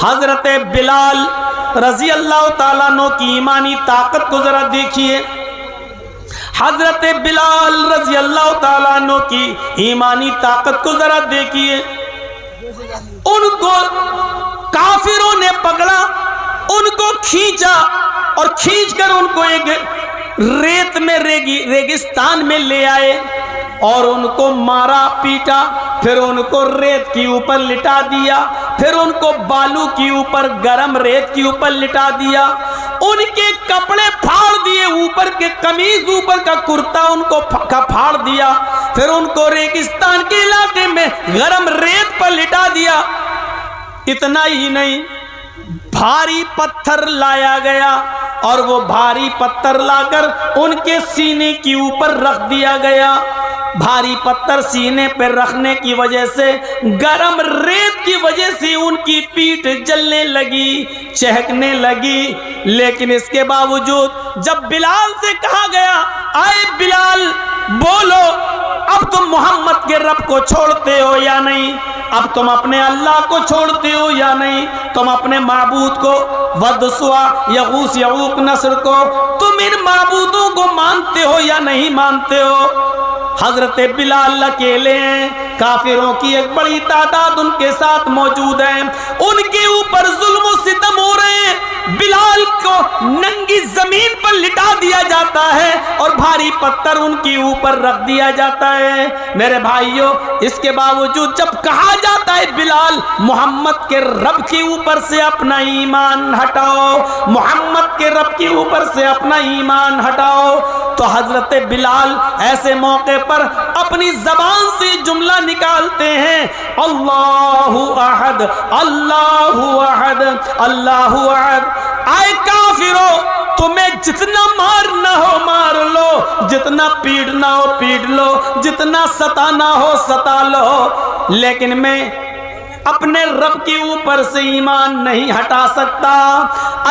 حضرت بلال رضی اللہ تعالیٰ عنہ کی ایمانی طاقت کو ذرا دیکھیے. حضرت بلال رضی اللہ تعالیٰ عنہ کی ایمانی طاقت کو ذرا دیکھیے. ان کو کافروں نے پکڑا, ان کو کھینچا اور کھینچ کر ان کو ایک ریت میں ریگستان میں لے آئے اور ان کو مارا پیٹا. پھر ان کو ریت کے اوپر لٹا دیا, پھر ان کو بالو کے اوپر گرم ریت کے اوپر لٹا دیا. ان کے کپڑے پھاڑ دیے, اوپر کے قمیض, اوپر کا کرتا ان کو پھاڑ دیا. پھر ان کو ریگستان کے علاقے میں گرم ریت پر لٹا دیا. اتنا ہی نہیں, بھاری پتھر لایا گیا اور وہ بھاری پتھر لا کر ان کے سینے کے اوپر رکھ دیا گیا. بھاری پتھر سینے پر رکھنے کی وجہ سے, گرم ریت کی وجہ سے ان کی پیٹھ جلنے لگی, چہکنے لگی. لیکن اس کے باوجود جب بلال سے کہا گیا, آئے بلال بولو, اب تم محمد کے رب کو چھوڑتے ہو یا نہیں؟ اب تم اپنے اللہ کو چھوڑتے ہو یا نہیں؟ تم اپنے معبود کو, ود سوا یغوث یعوق نصر کو, تم ان معبودوں کو مانتے ہو یا نہیں مانتے ہو؟ حضرت بلال اکیلے ہیں, کافروں کی ایک بڑی تعداد ان کے ساتھ موجود ہے, ان کے اوپر ظلم و ستم ہو رہے ہیں. بلال کو ننگی زمین پر لٹا دیا جاتا ہے اور بھاری پتھر ان کے اوپر رکھ دیا جاتا ہے. میرے بھائیوں, اس کے باوجود جب کہا جاتا ہے بلال محمد کے رب کے اوپر سے اپنا ایمان ہٹاؤ, محمد کے رب کے اوپر سے اپنا ایمان ہٹاؤ, تو حضرت بلال ایسے موقع پر اپنی زبان سے جملہ نکالتے ہیں, اللہ احد اللہ احد اللہ احد. آئے کافرو, تمہیں جتنا مارنا ہو مار لو, جتنا پیٹنا ہو پیٹ لو, جتنا ستانا ہو ستا لو, لیکن میں اپنے رب کے اوپر سے ایمان نہیں ہٹا سکتا.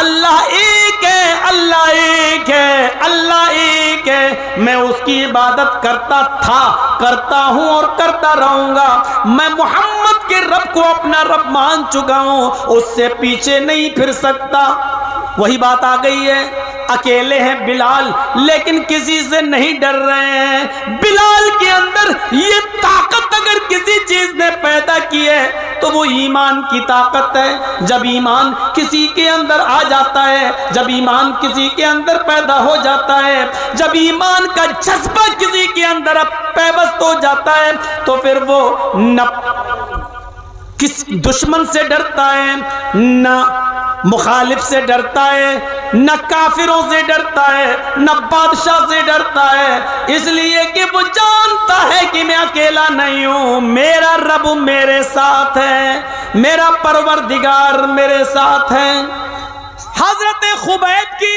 اللہ ایک ہے, اللہ ایک ہے, اللہ ایک ہے. میں اس کی عبادت کرتا تھا, کرتا ہوں اور کرتا رہوں گا. میں محمد کے رب کو اپنا رب مان چکا ہوں, اس سے پیچھے نہیں پھر سکتا. وہی بات آ گئی ہے, اکیلے ہیں بلال لیکن کسی سے نہیں ڈر رہے ہیں. بلال کے اندر یہ طاقت اگر کسی چیز نے پیدا کی ہے تو وہ ایمان کی طاقت ہے. جب ایمان کسی کے اندر آ جاتا ہے, جب ایمان کسی کے اندر پیدا ہو جاتا ہے, جب ایمان کا جذبہ کسی کے اندر پیوست ہو جاتا ہے, تو پھر وہ نہ کس دشمن سے ڈرتا ہے, نہ مخالف سے ڈرتا ہے, نہ کافروں سے ڈرتا ہے, نہ بادشاہ سے ڈرتا ہے. اس لیے کہ وہ جانتا ہے کہ میں اکیلا نہیں ہوں, میرا رب میرے ساتھ ہے, میرا پروردگار میرے ساتھ ہے. حضرت خبیب کی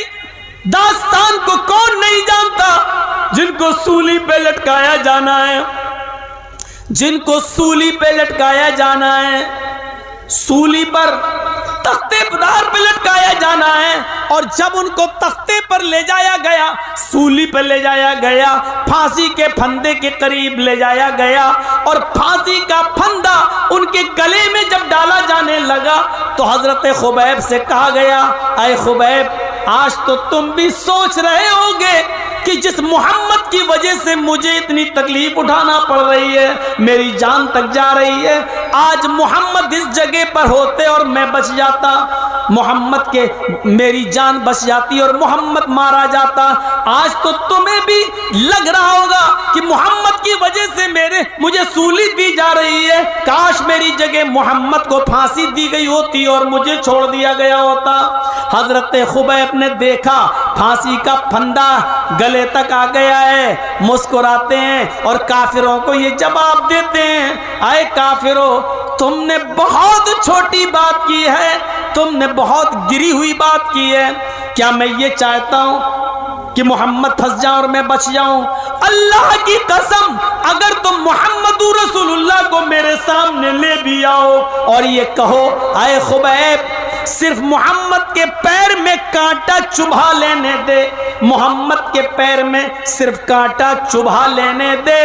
داستان کو کون نہیں جانتا, جن کو سولی پہ لٹکایا جانا ہے, جن کو سولی پہ لٹکایا جانا ہے, سولی پر تختے پدار پہ لٹکایا جانا ہے. اور جب ان کو تختے پر لے جایا گیا, سولی پر لے جایا گیا, پھانسی کے پھندے کے قریب لے جایا گیا, اور پھانسی کا پھندا ان کے گلے میں جب ڈالا جانے لگا تو حضرت خبیب سے کہا گیا, اے خبیب آج تو تم بھی سوچ رہے ہوگے کہ جس محمد کی وجہ سے مجھے اتنی تکلیف اٹھانا پڑ رہی ہے, میری جان تک جا رہی ہے, آج محمد اس جگہ پر ہوتے اور میں بچ جاتا, محمد کے میری جان بچ جاتی اور محمد مارا جاتا. آج تو تمہیں بھی لگ رہا ہوگا کہ محمد کی وجہ سے مجھے سولی دی جا رہی ہے, کاش میری جگہ محمد کو پھانسی دی گئی ہوتی اور مجھے چھوڑ دیا گیا ہوتا. حضرت خبیب نے دیکھا پھانسی کا پھندا گلے تک آ گیا ہے, مسکراتے ہیں اور کافروں کو یہ جواب دیتے ہیں, اے کافروں تم نے بہت چھوٹی بات کی ہے, تم نے بہت گری ہوئی بات کی ہے. کیا میں یہ چاہتا ہوں کہ محمد پھنس جاؤں اور میں بچ جاؤں؟ اللہ کی قسم اگر تم محمد رسول اللہ کو میرے سامنے لے بھی آؤ اور یہ کہو, اے خبیب صرف محمد کے پیر میں کانٹا چبھا لینے دے, محمد کے پیر میں صرف کانٹا چبھا لینے دے,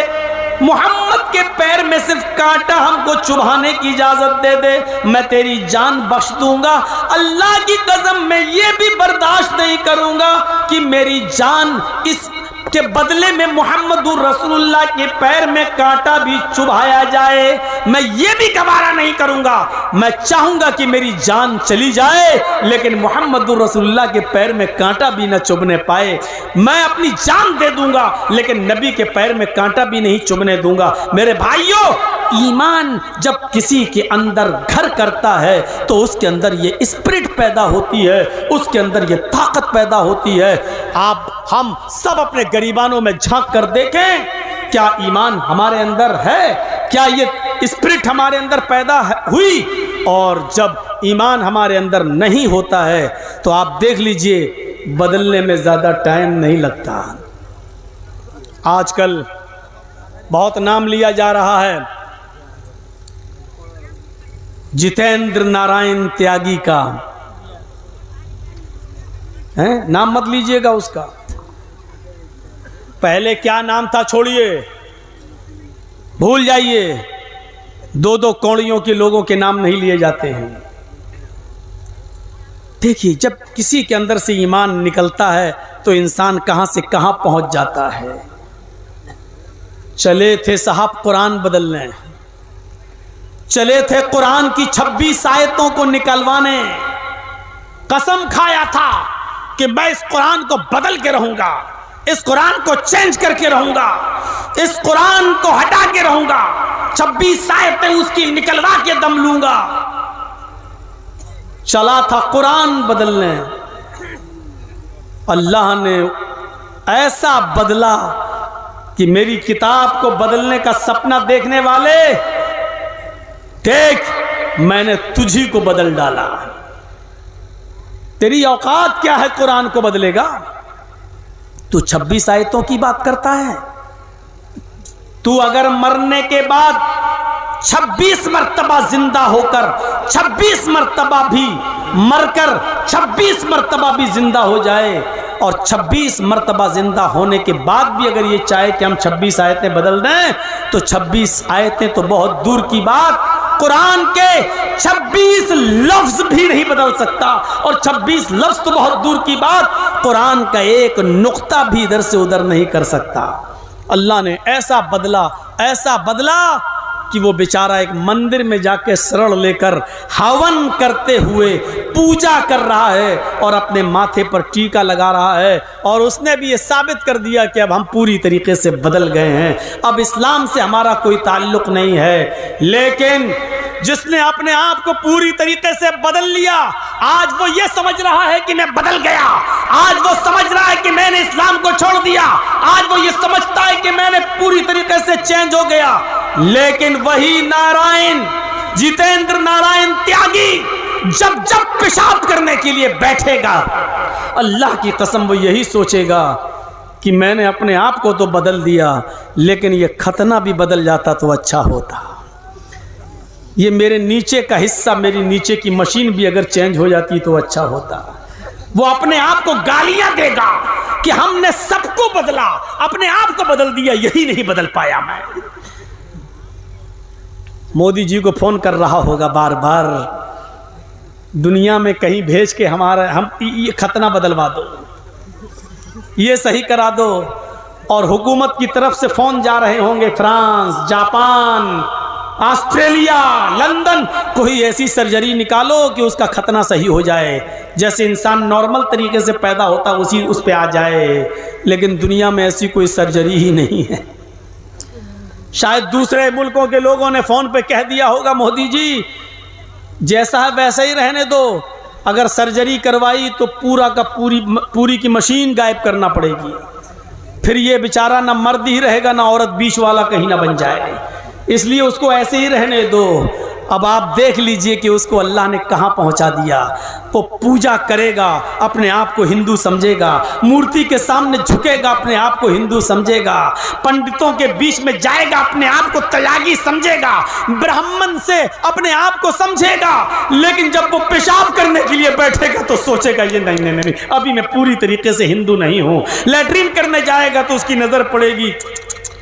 محمد کے پیر میں صرف کانٹا ہم کو چبھانے کی اجازت دے دے، میں تیری جان بخش دوں گا۔ اللہ کی قسم میں یہ بھی برداشت نہیں کروں گا کہ میری جان اس کے بدلے میں محمد رسول اللہ کے پیر میں کانٹا بھی چبھایا جائے، میں یہ بھی گوارا نہیں کروں گا۔ میں چاہوں گا کہ میری جان چلی جائے لیکن محمد رسول اللہ کے پیر میں کانٹا بھی نہ چبھنے پائے۔ میں اپنی جان دے دوں گا لیکن نبی کے پیر میں کانٹا بھی نہیں چبھنے دوں گا۔ میرے بھائیوں، ایمان جب کسی کے اندر گھر کرتا ہے تو اس کے اندر یہ اسپرٹ پیدا ہوتی ہے، اس کے اندر یہ طاقت پیدا ہوتی ہے۔ ہم سب اپنے گریبانوں میں جھانک کر دیکھیں، کیا ایمان ہمارے اندر ہے؟ کیا یہ اسپرٹ ہمارے اندر پیدا ہوئی؟ اور جب ایمان ہمارے اندر نہیں ہوتا ہے تو آپ دیکھ لیجئے بدلنے میں زیادہ ٹائم نہیں لگتا۔ آج کل بہت نام لیا جا رہا ہے جتیندر نارائن تیاگی کا، نام مت لیجئے گا اس کا، پہلے کیا نام تھا چھوڑیے، بھول جائیے، دو کوڑیوں کے لوگوں کے نام نہیں لیے جاتے ہیں۔ دیکھیے جب کسی کے اندر سے ایمان نکلتا ہے تو انسان کہاں سے کہاں پہنچ جاتا ہے۔ چلے تھے صاحب قرآن بدلنے، چلے تھے قرآن کی 26 آیتوں کو نکلوانے، قسم کھایا تھا کہ میں اس قرآن کو بدل کے رہوں گا، اس قرآن کو چینج کر کے رہوں گا، اس قرآن کو ہٹا کے رہوں گا، 26 آیتیں اس کی نکلوا کے دم لوں گا۔ چلا تھا قرآن بدلنے، اللہ نے ایسا بدلا کہ میری کتاب کو بدلنے کا سپنا دیکھنے والے، دیکھ میں نے تجھی کو بدل ڈالا۔ تیری اوقات کیا ہے قرآن کو بدلے گا؟ تو 26 آیتوں کی بات کرتا ہے۔ تو اگر مرنے کے بعد 26 مرتبہ زندہ ہو کر 26 مرتبہ بھی مر کر 26 مرتبہ بھی زندہ ہو جائے اور 26 مرتبہ زندہ ہونے کے بعد بھی اگر یہ چاہے کہ ہم 26 آیتیں بدل دیں تو 26 آیتیں تو بہت دور کی بات، قرآن کے 26 لفظ بھی نہیں بدل سکتا، اور 26 لفظ تو بہت دور کی بات، قرآن کا ایک نقطہ بھی ادھر سے ادھر نہیں کر سکتا۔ اللہ نے ایسا بدلا کہ وہ بیچارہ ایک مندر میں جا کے سرڑ لے کر ہون کرتے ہوئے پوجا کر رہا ہے اور اپنے ماتھے پر ٹیکا لگا رہا ہے، اور اس نے بھی یہ ثابت کر دیا کہ اب ہم پوری طریقے سے بدل گئے ہیں، اب اسلام سے ہمارا کوئی تعلق نہیں ہے۔ لیکن جس نے اپنے آپ کو پوری طریقے سے بدل لیا، آج وہ یہ سمجھ رہا ہے کہ میں بدل گیا، آج وہ سمجھ رہا ہے کہ میں نے اسلام کو چھوڑ دیا، آج وہ یہ سمجھتا ہے کہ میں نے پوری طریقے سے چینج ہو گیا۔ لیکن وہی نارائن، جتیندر نارائن تیاگی جب پیشاب کرنے کے لیے بیٹھے گا، اللہ کی قسم وہ یہی سوچے گا کہ میں نے اپنے آپ کو تو بدل دیا لیکن یہ ختنہ بھی بدل جاتا تو اچھا ہوتا، یہ میرے نیچے کا حصہ، میری نیچے کی مشین بھی اگر چینج ہو جاتی تو اچھا ہوتا۔ وہ اپنے آپ کو گالیاں دے گا کہ ہم نے سب کو بدلا، اپنے آپ کو بدل دیا، یہی نہیں بدل پایا میں۔ مودی جی کو فون کر رہا ہوگا بار بار، دنیا میں کہیں بھیج کے ہم یہ ختنہ بدلوا دو، یہ صحیح کرا دو، اور حکومت کی طرف سے فون جا رہے ہوں گے فرانس، جاپان، آسٹریلیا، لندن، کوئی ایسی سرجری نکالو کہ اس کا ختنہ صحیح ہو جائے، جیسے انسان نارمل طریقے سے پیدا ہوتا اس پہ آ جائے۔ لیکن دنیا میں ایسی کوئی سرجری ہی نہیں ہے۔ شاید دوسرے ملکوں کے لوگوں نے فون پہ کہہ دیا ہوگا مودی جی جیسا ہے ویسا ہی رہنے دو، اگر سرجری کروائی تو پوری کی مشین غائب کرنا پڑے گی، پھر یہ بیچارہ نہ مرد ہی رہے گا نہ عورت، بیچ والا کہیں نہ بن جائے، اس لیے اس کو ایسے ہی رہنے دو۔ اب آپ دیکھ لیجئے کہ اس کو اللہ نے کہاں پہنچا دیا۔ وہ پوجا کرے گا، اپنے آپ کو ہندو سمجھے گا، مورتی کے سامنے جھکے گا، اپنے آپ کو ہندو سمجھے گا، پنڈتوں کے بیچ میں جائے گا، اپنے آپ کو تیاگی سمجھے گا، برہمن سے اپنے آپ کو سمجھے گا، لیکن جب وہ پیشاب کرنے کے لیے بیٹھے گا تو سوچے گا یہ نہیں، ابھی میں پوری طریقے سے ہندو نہیں ہوں۔ لیٹرین کرنے جائے گا تو اس کی نظر پڑے گی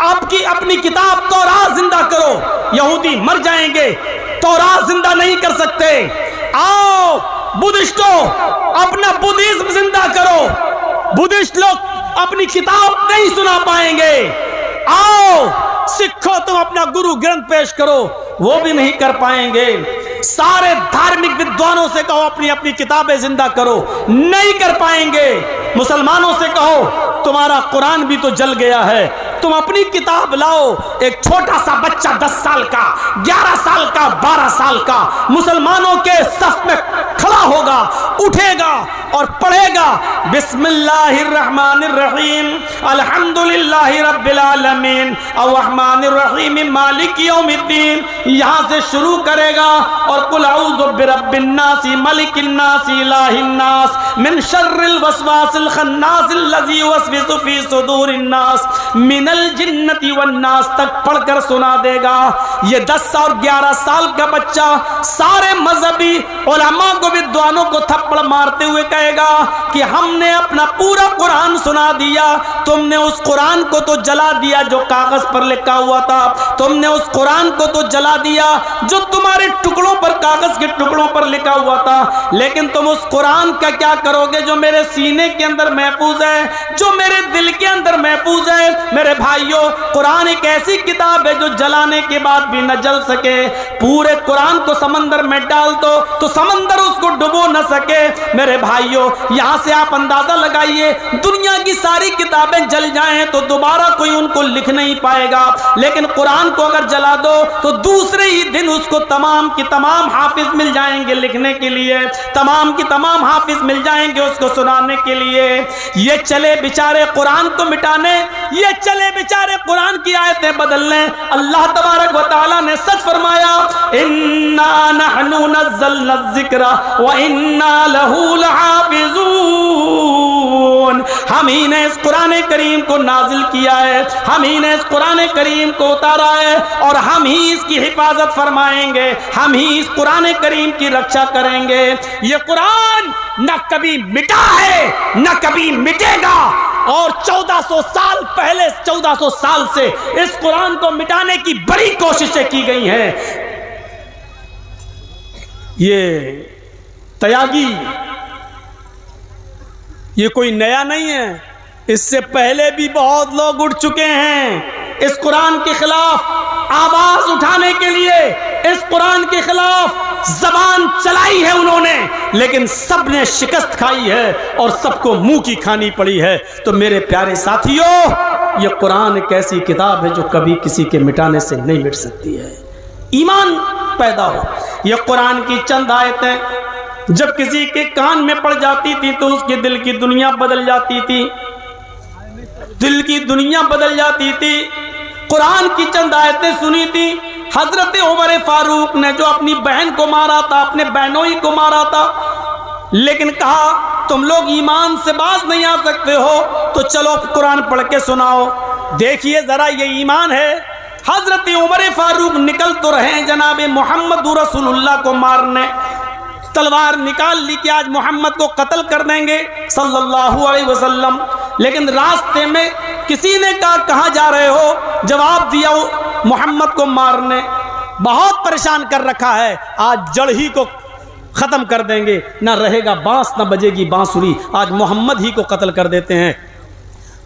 آپ کی اپنی کتاب تورات زندہ کرو. یہودی مر جائیں گے, تورات زندہ نہیں کر سکتے. آؤ بدھسٹو اپنا بدھزم زندہ کرو, بدھسٹ لوگ اپنی کتاب نہیں سنا پائیں گے. آؤ سکھو تم اپنا گرو گرنتھ پیش کرو, وہ بھی نہیں کر پائیں گے. سارے دھارمک ودوانوں سے کہو اپنی اپنی کتابیں زندہ کرو, نہیں کر پائیں گے. مسلمانوں سے کہو تمہارا قرآن بھی تو جل گیا ہے, تم اپنی کتاب لاؤ. ایک چھوٹا سا بچہ 10 سال کا, 11 سال کا, 12 سال کا مسلمانوں کے صف میں کھڑا ہوگا, اٹھے گا اور پڑھے گا بسم اللہ الرحمن الرحیم الحمدللہ رب العالمین الرحمن الرحیم مالک یوم الدین. یہاں سے شروع کرے گا اور قل اعوذ برب الناس ملک الناس الہ الناس من شر الوسواس الخناس الذی یوسوس فی صدور الناس من الجنت والناس تک پڑھ کر سنا دے گا. یہ 10 اور 11 سال کا بچہ سارے مذہبی علماء کو ودوانوں کو تھپڑ مارتے ہوئے کہے گا کہ ہم نے اپنا پورا قرآن سنا دیا, تم نے اس قرآن کو تو جلا دیا جو کاغذ پر لکھا ہوا تھا, تم نے اس قرآن کو تو جلا دیا جو تمہارے ٹکڑوں پر, کاغذ کے ٹکڑوں پر لکھا ہوا تھا, لیکن تم اس قرآن کا کیا کرو گے جو میرے سینے کے اندر محفوظ ہے, جو میرے دل کے اندر محفوظ ہے. میرے بھائیوں, قرآن ایک ایسی کتاب ہے جو جلانے کے بعد بھی نہ جل سکے. پورے قرآن کو سمندر میں ڈال دو تو سمندر اس کو ڈبو نہ سکے. میرے بھائیوں, یہاں سے آپ اندازہ لگائیے, دنیا کی ساری کتابیں جل جائیں تو دوبارہ کوئی ان کو لکھ نہیں پائے گا, لیکن قرآن کو اگر جلا دو تو دوسرے ہی دن اس کو تمام کی تمام حافظ مل جائیں گے لکھنے کے لیے, تمام کی تمام حافظ مل جائیں گے اس کو سنانے کے لیے. یہ چلے بیچارے قرآن کو مٹانے, یہ چلے بیچارے قرآن کی آیتیں بدلنے. اللہ تبارک و تعالیٰ نے سچ فرمایا, اِنَّا نَحْنُ نَزَّلْنَا الذِّكْرَ وَإِنَّا لَهُ لَحَافِظُونَ. ہم ہی نے اس قرآن کریم کو نازل کیا ہے, ہم ہی نے اس قرآن کریم کو اتارا ہے, اور ہم ہی اس کی حفاظت فرمائیں گے, ہم ہی اس قرآن کریم کی رکشا کریں گے. یہ قرآن نہ کبھی مٹا ہے نہ کبھی مٹے گا, اور 1400 سال پہلے, 1400 سال سے اس قرآن کو مٹانے کی بڑی کوششیں کی گئی ہیں. یہ تیاگی یہ کوئی نیا نہیں ہے, اس سے پہلے بھی بہت لوگ اٹھ چکے ہیں اس قرآن کے خلاف آواز اٹھانے کے لیے, اس قرآن کے خلاف زبان چلائی ہے انہوں نے, لیکن سب نے شکست کھائی ہے اور سب کو منہ کی کھانی پڑی ہے. تو میرے پیارے ساتھیوں, یہ قرآن ایک ایسی کتاب ہے جو کبھی کسی کے مٹانے سے نہیں مٹ سکتی ہے. ایمان پیدا ہو. یہ قرآن کی چند آیتیں جب کسی کے کان میں پڑ جاتی تھی تو اس کے دل کی دنیا بدل جاتی تھی, دل کی دنیا بدل جاتی تھی. قرآن کی چند آیتیں سنی تھی حضرت عمر فاروق نے, جو اپنی بہن کو مارا تھا, اپنے بہنوئی کو مارا تھا, لیکن کہا تم لوگ ایمان سے باز نہیں آ سکتے ہو تو چلو قرآن پڑھ کے سناؤ, دیکھیے ذرا یہ ایمان ہے. حضرت عمر فاروق نکل تو رہے ہیں جناب محمد رسول اللہ کو مارنے, تلوار نکال لی کہ آج محمد کو قتل کر دیں گے صلی اللہ علیہ وسلم, لیکن راستے میں کسی نے کہا کہاں جا رہے ہو, جواب دیا محمد کو مارنے. بہت پریشان کر رکھا ہے, آج جڑ ہی کو ختم کر دیں گے, نہ رہے گا بانس نہ بجے گی بانسری, آج محمد ہی کو قتل کر دیتے ہیں.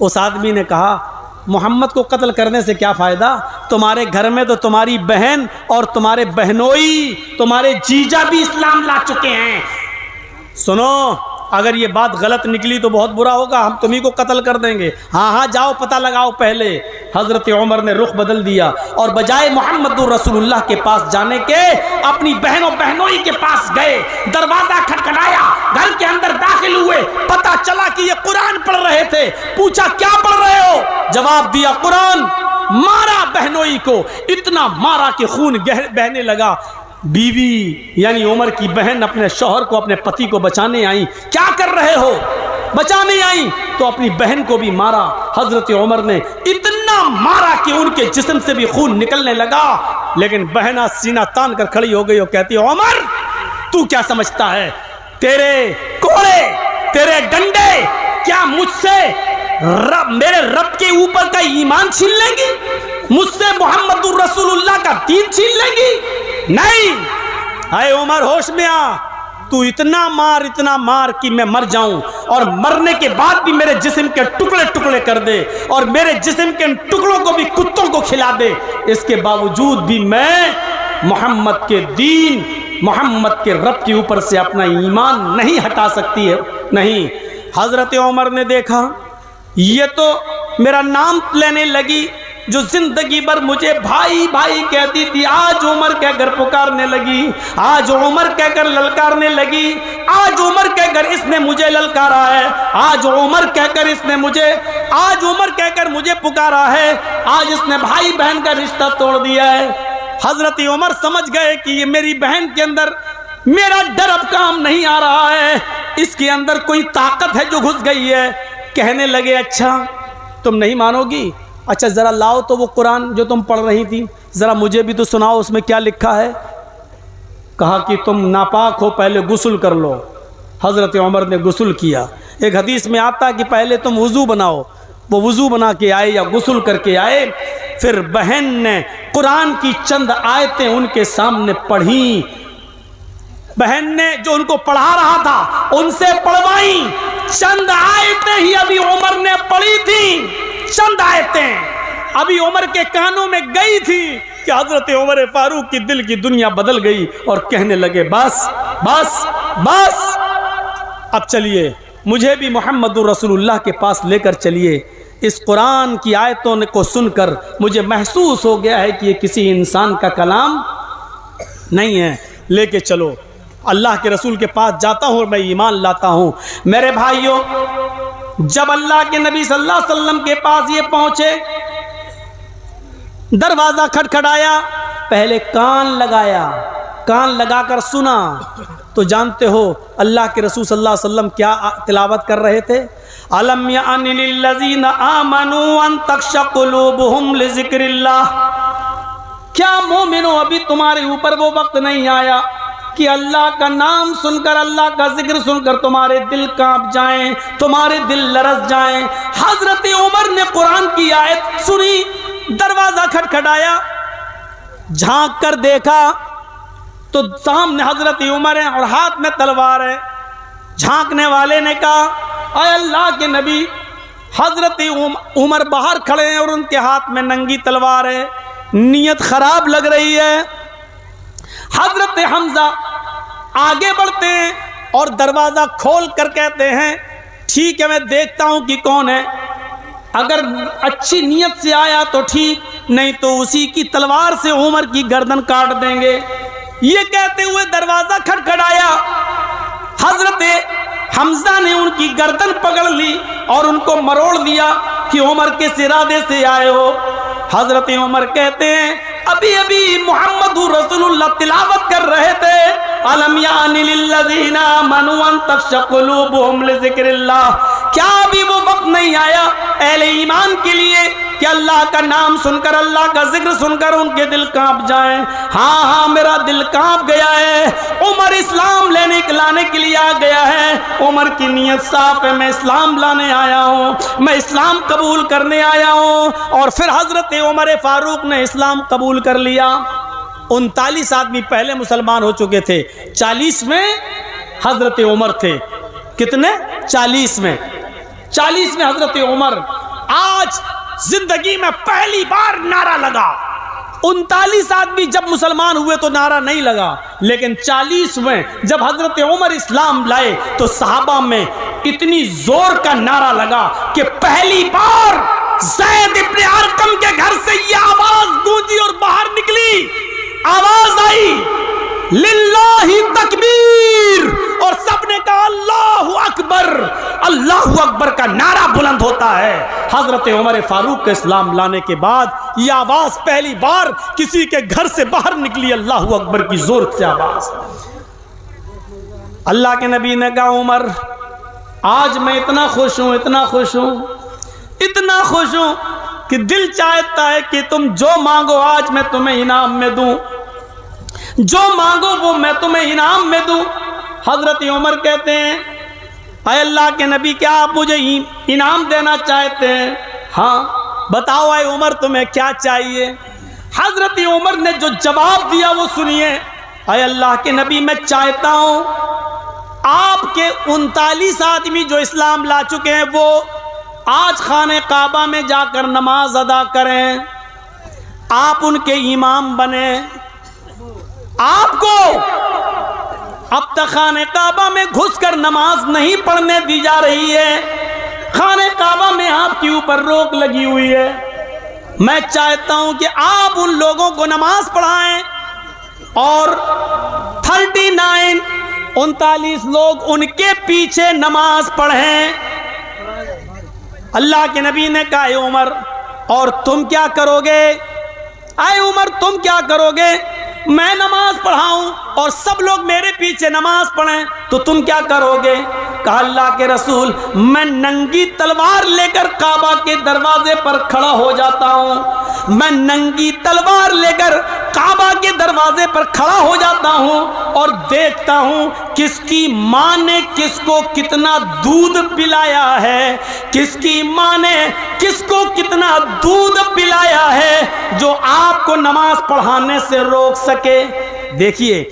اس آدمی نے کہا محمد کو قتل کرنے سے کیا فائدہ, تمہارے گھر میں تو تمہاری بہن اور تمہارے بہنوئی, تمہارے جیجا بھی اسلام لا چکے ہیں. سنو, اگر یہ بات غلط نکلی تو بہت برا ہوگا, ہم تمہیں کو قتل کر دیں گے. ہاں ہاں جاؤ پتہ لگاؤ پہلے. حضرت عمر نے رخ بدل دیا اور بجائے محمد رسول اللہ کے پاس جانے کے اپنی بہن و بہنوئی کے پاس گئے. دروازہ کھٹکھٹایا, گھر کے اندر داخل ہوئے, پتہ چلا کہ یہ قرآن پڑھ رہے تھے. پوچھا کیا پڑھ رہے ہو, جواب دیا قرآن. مارا بہنوئی کو, اتنا مارا کہ خون بہنے لگا. بیوی یعنی عمر کی بہن اپنے شوہر کو, اپنے پتی کو بچانے آئیں. کیا کر رہے ہو, بچانے آئیں تو اپنی بہن کو بھی مارا. حضرت عمر نے اتنا مارا کہ ان کے جسم سے بھی خون نکلنے لگا, لیکن بہنا سینہ تان کر کھڑی ہو گئی اور کہتی عمر تو کیا سمجھتا ہے, تیرے کوڑے, تیرے ڈنڈے کیا مجھ سے میرے رب کے اوپر کا ایمان چھین لیں گی؟ مجھ سے محمد الرسول اللہ کا دین چھین لیں گی؟ نہیں۔ اے عمر ہوش میں آ، تو اتنا مار کہ میں مر جاؤں، اور مرنے کے بعد بھی میرے جسم کے ٹکڑے ٹکڑے کر دے، اور میرے جسم کے ان ٹکڑوں کو بھی کتوں کو کھلا دے، اس کے باوجود بھی میں محمد کے دین، محمد کے رب کے اوپر سے اپنا ایمان نہیں ہٹا سکتی ہے۔ نہیں۔ حضرت عمر نے دیکھا یہ تو میرا نام لینے لگی، جو زندگی بھر مجھے بھائی بھائی کہتی تھی، آج عمر کہہ کر پکارنے لگی، آج عمر کہہ کر للکارنے لگی، آج عمر کہہ کر اس نے مجھے للکارا ہے، آج عمر کہہ کر اس نے آج عمر کہہ کر مجھے پکارا ہے، آج اس نے بھائی بہن کا رشتہ توڑ دیا ہے۔ حضرت عمر سمجھ گئے کہ یہ میری بہن کے اندر میرا ڈر اب کام نہیں آ رہا ہے، اس کے اندر کوئی طاقت ہے جو گھس گئی ہے۔ کہنے لگے اچھا تم نہیں مانو گی، اچھا ذرا لاؤ تو وہ قرآن جو تم پڑھ رہی تھی، ذرا مجھے بھی تو سناؤ، اس میں کیا لکھا ہے؟ کہا کہ تم ناپاک ہو، پہلے غسل کر لو۔ حضرت عمر نے غسل کیا۔ ایک حدیث میں آتا کہ پہلے تم وضو بناؤ، وہ وضو بنا کے آئے یا غسل کر کے آئے، پھر بہن نے قرآن کی چند آیتیں ان کے سامنے پڑھیں، بہن نے جو ان کو پڑھا رہا تھا ان سے پڑھوائیں۔ چند آیتیں ہی ابھی عمر نے پڑھی تھی، چند آیتیں ابھی عمر کے کانوں میں گئی تھی کہ حضرت عمر فاروق کی دل کی دنیا بدل گئی، اور کہنے لگے بس بس بس، اب چلیے مجھے بھی محمد رسول اللہ کے پاس لے کر چلیے۔ اس قرآن کی آیتوں کو سن کر مجھے محسوس ہو گیا ہے کہ یہ کسی انسان کا کلام نہیں ہے، لے کے چلو۔ اللہ کے رسول کے پاس جاتا ہوں اور میں ایمان لاتا ہوں۔ میرے بھائیوں، جب اللہ کے نبی صلی اللہ علیہ وسلم کے پاس یہ پہنچے، دروازہ کھٹکھٹایا، پہلے کان لگایا، کان لگا کر سنا تو جانتے ہو اللہ کے رسول صلی اللہ علیہ وسلم کیا تلاوت کر رہے تھے؟ أَلَمْ يَعْنِ لِلَّذِينَ آمَنُوا أَن تَخْشَعَ قُلُوبُهُمْ لِذِكْرِ اللَّهِ، کیا مومنو ابھی تمہارے اوپر وہ وقت نہیں آیا کہ اللہ کا نام سن کر، اللہ کا ذکر سن کر تمہارے دل کانپ جائیں، تمہارے دل لرز جائیں؟ حضرت عمر نے قرآن کی آیت سنی، دروازہ کھٹکھٹایا، جھانک کر دیکھا تو سامنے حضرت عمر ہیں اور ہاتھ میں تلوار ہے۔ جھانکنے والے نے کہا اے اللہ کے نبی، حضرت عمر باہر کھڑے ہیں اور ان کے ہاتھ میں ننگی تلوار ہے، نیت خراب لگ رہی ہے۔ حضرت حمزہ آگے بڑھتے ہیں اور دروازہ کھول کر کہتے ہیں ٹھیک ہے میں دیکھتا ہوں کہ کون ہے، اگر اچھی نیت سے آیا تو ٹھیک، نہیں تو اسی کی تلوار سے عمر کی گردن کاٹ دیں گے۔ یہ کہتے ہوئے دروازہ کھٹکھٹایا، حضرت حمزہ نے ان کی گردن پکڑ لی اور ان کو مروڑ دیا کہ عمر کس ارادے سے آئے ہو؟ حضرت عمر کہتے ہیں ابھی ابھی محمد رسول اللہ تلاوت کر رہے تھے، أَلَمْ يَعْنِ لِلَّذِينَ آمَنُوا أَن تَخْشَعَ قُلُوبُهُمْ لِذِكْرِ اللَّهِ، کیا ابھی وہ وقت نہیں آیا اہل ایمان کے لیے کہ اللہ کا نام سن کر، اللہ کا ذکر سن کر ان کے دل کانپ جائیں؟ ہاں ہاں میرا دل کانپ گیا ہے، عمر اسلام لانے کے لیے آ گیا ہے، عمر کی نیت صاف ہے، میں اسلام لانے آیا ہوں، میں اسلام قبول کرنے آیا ہوں۔ اور پھر حضرت عمر فاروق نے اسلام قبول کر لیا۔ 39 آدمی پہلے مسلمان ہو چکے تھے، 40 میں حضرت عمر تھے۔ کتنے؟ 40 میں حضرت عمر۔ آج زندگی میں پہلی بار نعرہ لگا۔ 39 آدمی جب مسلمان ہوئے تو نعرہ نہیں لگا، لیکن 40 میں جب حضرت عمر اسلام لائے تو صحابہ میں اتنی زور کا نعرہ لگا کہ پہلی بار زید ابن ارقم کے گھر سے یہ آواز گونجی اور باہر نکلی، آواز آئی للہ تکبیر، اور سب نے کہا اللہ اکبر۔ اللہ اکبر کا نعرہ بلند ہوتا ہے۔ حضرت عمر فاروق کے اسلام لانے کے بعد یہ آواز پہلی بار کسی کے گھر سے باہر نکلی، اللہ اکبر کی زور سے آواز۔ اللہ کے نبی نے کہا عمر آج میں اتنا خوش ہوں، اتنا خوش ہوں، اتنا خوش ہوں کہ دل چاہتا ہے کہ تم جو مانگو آج میں تمہیں انعام میں دوں، جو مانگو وہ میں تمہیں انعام میں دوں۔ حضرت عمر کہتے ہیں اے اللہ کے نبی کیا آپ مجھے انعام دینا چاہتے ہیں؟ ہاں بتاؤ اے عمر تمہیں کیا چاہیے؟ حضرت عمر نے جو جواب دیا وہ سنیے، اے اللہ کے نبی میں چاہتا ہوں آپ کے 39 آدمی جو اسلام لا چکے ہیں وہ آج خانہ کعبہ میں جا کر نماز ادا کریں، آپ ان کے امام بنے۔ آپ کو اب تک خانہ کعبہ میں گھس کر نماز نہیں پڑھنے دی جا رہی ہے، خانہ کعبہ میں آپ کے اوپر روک لگی ہوئی ہے۔ میں چاہتا ہوں کہ آپ ان لوگوں کو نماز پڑھائیں اور 39 لوگ ان کے پیچھے نماز پڑھیں۔ اللہ کے نبی نے کہا اے عمر اور تم کیا کرو گے؟ اے عمر تم کیا کرو گے؟ میں نماز پڑھاؤں اور سب لوگ میرے پیچھے نماز پڑھیں تو تم کیا کرو گے؟ کہا اللہ کے رسول میں ننگی تلوار لے کر کعبہ کے دروازے پر کھڑا ہو جاتا ہوں، میں ننگی تلوار لے کر کعبہ کے دروازے پر کھڑا ہو جاتا ہوں اور دیکھتا ہوں کس کی ماں نے کس کو کتنا دودھ پلایا ہے، کس کی ماں نے کس کو کتنا دودھ پلایا ہے جو آپ کو نماز پڑھانے سے روک سکے۔ دیکھیے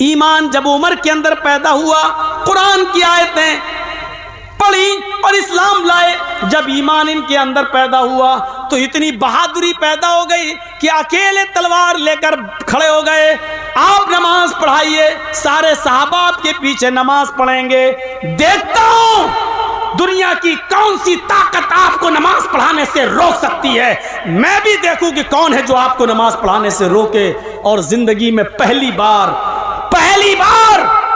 ایمان جب عمر کے اندر پیدا ہوا، قرآن کی آیتیں پڑھی اور اسلام لائے، جب ایمان ان کے اندر پیدا ہوا تو اتنی بہادری پیدا ہو گئی کہ اکیلے تلوار لے کر کھڑے ہو گئے، آپ نماز پڑھائیے، سارے صحابہ آپ کے پیچھے نماز پڑھیں گے۔ دیکھتا ہوں دنیا کی کون سی طاقت آپ کو نماز پڑھانے سے روک سکتی ہے، میں بھی دیکھوں کہ کون ہے جو آپ کو نماز پڑھانے سے روکے۔ اور زندگی میں پہلی بار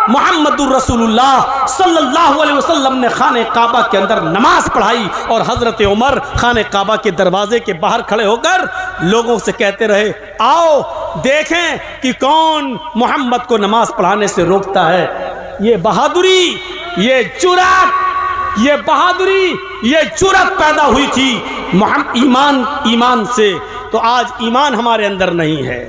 محمد الرسول اللہ صلی اللہ علیہ وسلم نے خانہ کعبہ کے اندر نماز پڑھائی، اور حضرت عمر خانہ کعبہ کے دروازے کے باہر کھڑے ہو کر لوگوں سے کہتے رہے آؤ دیکھیں کہ کون محمد کو نماز پڑھانے سے روکتا ہے۔ یہ بہادری، یہ جرأت، یہ بہادری، یہ جرأت پیدا ہوئی تھی ایمان سے، تو آج ایمان ہمارے اندر نہیں ہے۔